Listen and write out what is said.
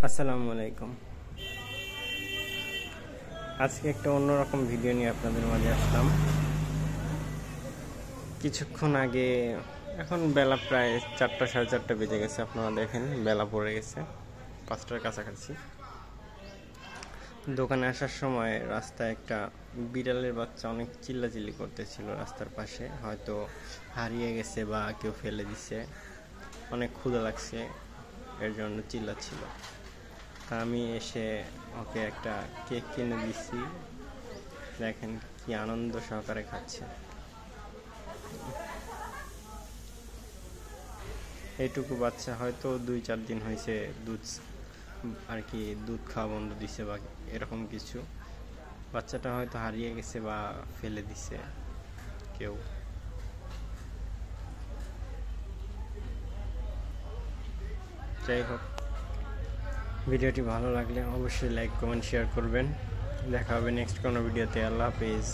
আসসালামু আলাইকুম। আজকে একটা অন্যরকম ভিডিও নিয়ে আপনাদের মাঝে আসলাম। কিছুক্ষণ আগে, এখন বেলা প্রায় 4টা সাড়ে 4টা বেজে গেছে। আপনারা দেখেন বেলা পড়ে গেছে, 5টার কাছাকাছি। দোকানে আসার সময় রাস্তায় একটা বিড়ালের বাচ্চা অনেক চিল্লাচিল্লি করতেছিল রাস্তার পাশে। হয়তো হারিয়ে গেছে বা কেউ ফেলে দিছে। অনেক ক্ষুধা লাগছে, এর জন্য চিল্লাচ্ছিল। তা আমি এসে ওকে একটা কেক কিনে দিচ্ছি। দেখেন কি আনন্দ সহকারে খাচ্ছে। এইটুকু বাচ্চা হয়তো 2-4 দিন হয়েছে দুধ আর কি দুধ খাওয়া বন্ধ দিছে বা এরকম কিছু। বাচ্চাটা হয়তো হারিয়ে গেছে বা ফেলে দিছে কেউ। যাই হোক, ভিডিওটি ভালো লাগলে অবশ্যই লাইক কমেন্ট শেয়ার করবেন। দেখা হবে নেক্সট কোনো ভিডিওতে। আল্লাহ হাফেজ।